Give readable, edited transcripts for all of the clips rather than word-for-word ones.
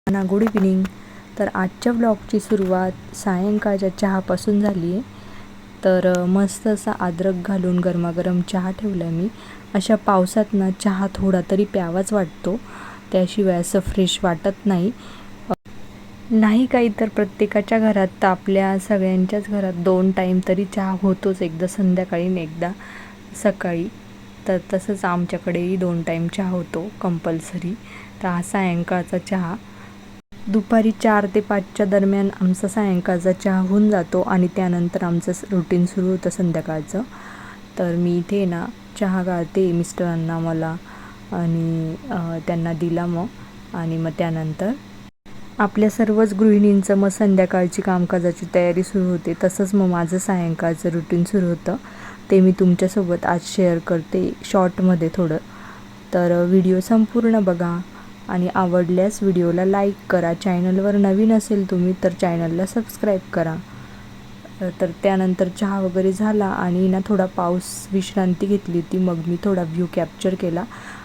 Good evening. तर आजच्या ब्लॉगची सुरुवात सायंकाळच्या चहापासून झाली आहे. तर मस्त असा अद्रक घालून गरमागरम चहा ठेवला आहे मी. अशा पावसात ना चहा थोडा तरी प्यावाच वाटतो, त्याशिवाय असं फ्रेश वाटत नाही. नाही काही तर प्रत्येकाच्या घरात, तर आपल्या सगळ्यांच्याच घरात 2 टाईम तरी चहा होतोच, एकदा संध्याकाळी आणि एकदा सकाळी. तर तसंच आमच्याकडेही 2 टाईम चहा होतो कंपल्सरी. तर हा सायंकाळचा चहा दुपारी 4 ते 5च्या दरम्यान आमचा सायंकाळचा चहा होऊन जातो आणि त्यानंतर आमचं रुटीन सुरू होतं संध्याकाळचं. तर मी इथे ना चहा गाळते मिस्टरांना, मला, आणि त्यांना दिला मग. आणि मग त्यानंतर आपल्या सर्वच गृहिणींचं मग संध्याकाळची कामकाजाची तयारी सुरू होते. तसंच मग माझं सायंकाळचं रुटीन सुरू होतं. ते मी तुमच्यासोबत आज शेअर करते शॉर्टमध्ये थोडं. तर व्हिडिओ संपूर्ण बघा आणि आवडल्यास व्हिडिओला लाईक करा. चॅनलवर नवीन असेल तुम्ही तर चॅनलला सबस्क्राईब करा. तर त्यानंतर चहा वगैरे झाला आणि ना थोडा पाऊस विश्रांती घेतली होती. मग मी थोडा व्ह्यू कॅप्चर केला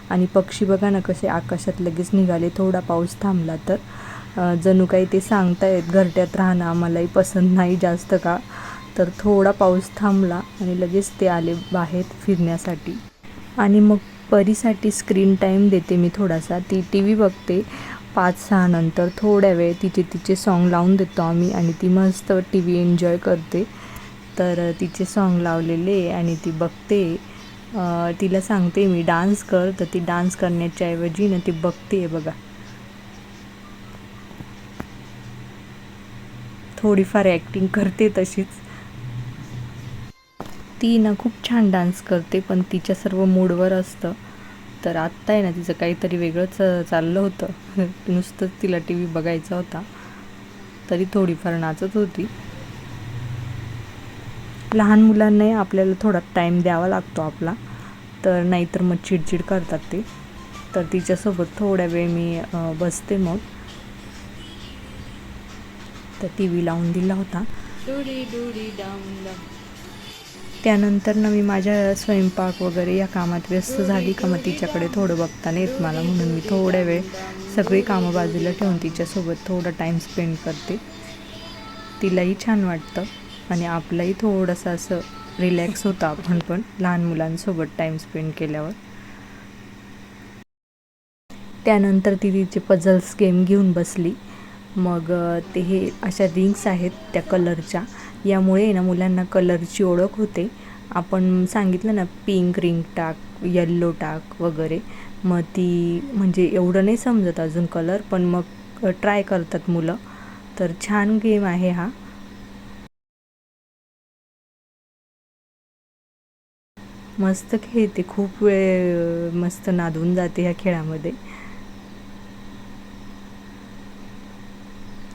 आणि पक्षी बघा ना कसे आकाशात लगेच निघाले. थोडा पाऊस थांबला तर जणू काही ते सांगतायत घरट्यात राहणं आम्हालाही पसंत नाही जास्त का. तर थोडा पाऊस थांबला आणि लगेच ते आले बाहेर फिरण्यासाठी. आणि मग परीसाठी स्क्रीन टाईम देते मी थोडासा. ती टी व्ही बघते 5-6 नंतर. थोड्या वेळ तिचे सॉन्ग लावून देतो आम्ही आणि ती मस्त टी व्ही एन्जॉय करते. तर तिचे सॉन्ग लावलेले आणि ती बघते. तिला सांगते मी डान्स कर, तर ती डान्स करण्याच्या ऐवजी ना ती बघते बघा. थोडीफार ॲक्टिंग करते तशीच. ती ना खूप छान डान्स करते, पण तिच्या सर्व मूडवर असतं. तर आत्ता आहे ना तिचं काहीतरी वेगळंच चाललं होतं. नुसतंच तिला टी व्ही बघायचा होता, तरी थोडीफार नाचत होती. लहान मुलांनाही आपल्याला थोडा टाईम द्यावा लागतो आपला, तर नाहीतर मग चिडचिड करतात ते. तर तिच्यासोबत थोड्या वेळ मी बसते. मग तर टी व्ही लावून दिला होता. त्यानंतर ना मी माझ्या स्वयंपाक वगैरे या कामात व्यस्त झाली का मग तिच्याकडे थोडं बघता नाही येत मला, म्हणून मी थोड्या वेळ सगळी कामं बाजूला ठेवून तिच्यासोबत थोडा टाईम स्पेंड करते. तिलाही छान वाटतं आणि आपलाही थोडंसं असं रिलॅक्स होतं आपण पण लहान मुलांसोबत टाईम स्पेंड केल्यावर. त्यानंतर ती तिचे पझल्स गेम घेऊन बसली. मग ते हे अशा रिंग्स आहेत त्या कलरच्या, यामुळे ना मुलांना कलरची ओळख होते. आपण सांगितलं ना पिंक रिंग टाक, येल्लो टाक वगैरे, मग ती म्हणजे एवढं नाही समजत अजून कलर, पण मग ट्राय करतात मुलं. तर छान गेम आहे हा. मस्त खेळते, खूप वेळ मस्त नादून जाते ह्या खेळामध्ये.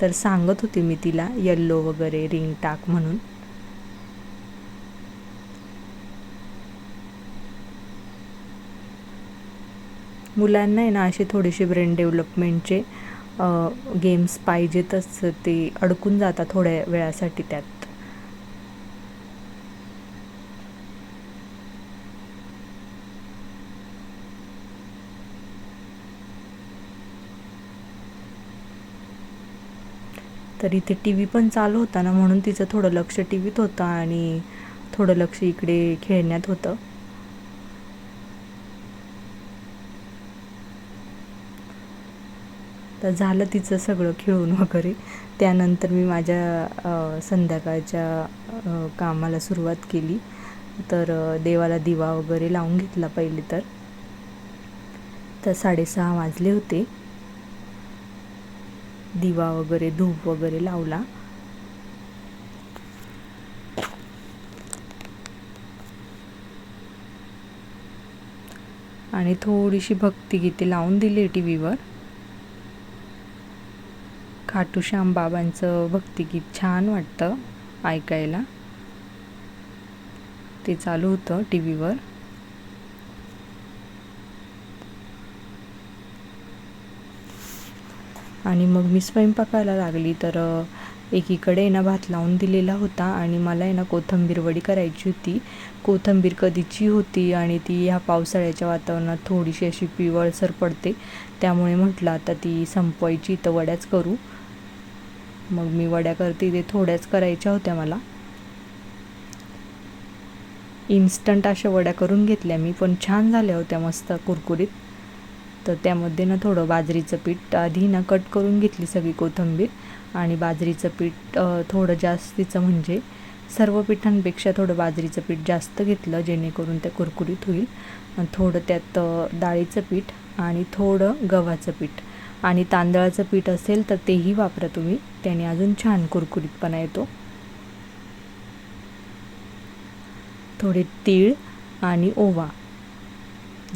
तर सांगत होते मी तिला येल्लो वगैरे रिंग टाक म्हणून. मुलांना आहे ना असे थोडेसे ब्रेन डेव्हलपमेंटचे गेम्स पाहिजेतच, ते अडकून जातात थोड्या वेळासाठी त्यात. तर इथे टी व्ही पण चालू होता ना, म्हणून तिचं थोडं लक्ष टी व्हीत होतं आणि थोडं लक्ष इकडे खेळण्यात होतं. तर झालं तिचं सगळं खेळून वगैरे. त्यानंतर मी माझ्या संध्याकाळच्या कामाला सुरुवात केली. तर देवाला दिवा वगैरे लावून घेतला पहिले. तर 6:30 वाजले होते. दिवा वगैरे धूप वगैरे लावला. आणि थोडीशी भक्तिगीते लावून दिली टी व्हीवर. खाटूश्याम बाबांचं भक्तिगीत छान वाटतं ऐकायला, ते चालू होतं टी व्हीवर. आणि मग मी स्वयंपाकाला लागली. तर एकीकडे आहे ना भात लावून दिलेला होता आणि मला आहे ना कोथिंबीर वडी करायची होती. कोथिंबीर कधीची होती आणि ती ह्या पावसाळ्याच्या वातावरणात थोडीशी अशी पिवळसर पडते, त्यामुळे म्हटलं आता ती संपवायची तर वड्याच करू. मग मी वड्या करते, ते थोड्याच करायच्या होत्या मला. इन्स्टंट अशा वड्या करून घेतल्या मी, पण छान झाल्या होत्या, मस्त कुरकुरीत. तर त्यामध्ये ना थोडं बाजरीचं पीठ आधी ना कट करून घेतली सगळी कोथिंबीर आणि बाजरीचं पीठ थोडं जास्तीचं, म्हणजे सर्व पिठांपेक्षा थोडं बाजरीचं पीठ जास्त घेतलं जेणेकरून ते कुरकुरीत होईल. थोडं त्यात डाळीचं पीठ आणि थोडं गव्हाचं पीठ आणि तांदळाचं पीठ असेल तर तेही वापरा तुम्ही, त्याने अजून छान कुरकुरीतपणा येतो. थोडे तीळ आणि ओवा.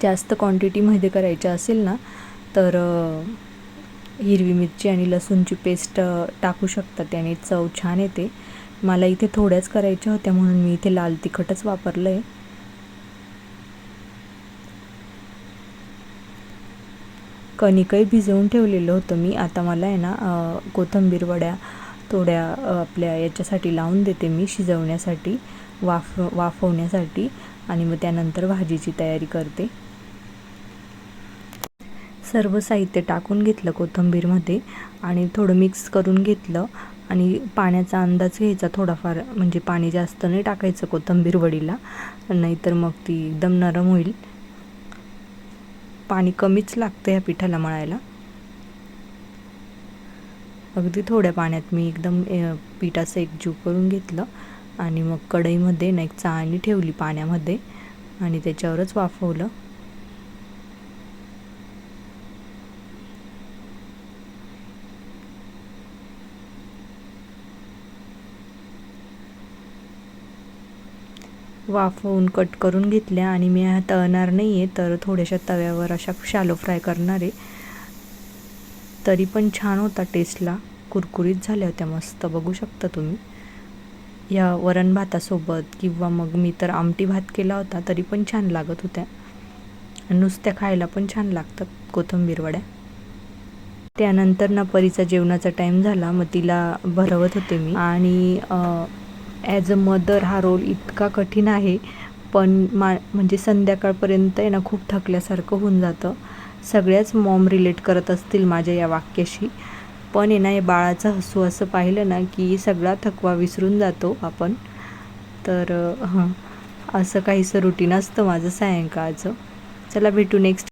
जास्त क्वांटिटीमध्ये करायचं असेल ना तर हिरवी मिरची आणि लसूणची पेस्ट टाकू शकता, त्याने चव छान येते. मला इथे थोड्याच करायच्या होत्या म्हणून मी इथे लाल तिखटच वापरलं आहे. कणिकही भिजवून ठेवलेलं होतं मी. आता मला आहे ना कोथिंबीर वड्या थोड्या आपल्या याच्यासाठी लावून देते मी, शिजवण्यासाठी, वाफवण्यासाठी, आणि मग त्यानंतर भाजीची तयारी करते. सर्व साहित्य टाकून घेतलं कोथिंबीरमध्ये आणि थोडं मिक्स करून घेतलं आणि पाण्याचा अंदाज घ्यायचा थोडाफार, म्हणजे पाणी जास्त नाही टाकायचं कोथिंबीर वडीला, नाहीतर मग ती एकदम नरम होईल. पाणी कमीच लागतं ह्या पिठाला मळायला. अगदी थोड्या पाण्यात मी एकदम पीठ असं एकजीव करून घेतलं आणि मग कढईमध्ये ना एक चाळणी ठेवली पाण्यामध्ये आणि त्याच्यावरच वाफवलं. वाफवून कट करून घेतल्या आणि मी तळणार नाही आहे, तर थोड्याशा तव्यावर अशा शॅलो फ्राय करणार आहे. तरी पण छान होता टेस्टला, कुरकुरीत झाल्या होत्या मस्त, बघू शकता तुम्ही. या वरण भातासोबत किंवा मग मी तर आमटी भात केला होता तरी पण छान लागत होत्या. नुसत्या खायला पण छान लागतात कोथिंबीर वड्या. त्यानंतर ना परीचा जेवणाचा टाईम झाला, मग तिला भरवत होते मी. आणि ॲज अ मदर हा रोल इतका कठीण आहे, पण म्हणजे संध्याकाळपर्यंत आहे ना खूप थकल्यासारखं होऊन जातं. सगळ्याच मॉम रिलेट करत असतील माझ्या या वाक्याशी, पण आहे ना या बाळाचं हसू असं पाहिलं ना की सगळा थकवा विसरून जातो आपण. तर असं काहीसं रुटीन असतं माझं सायंकाळचं. चला भेटू नेक्स्ट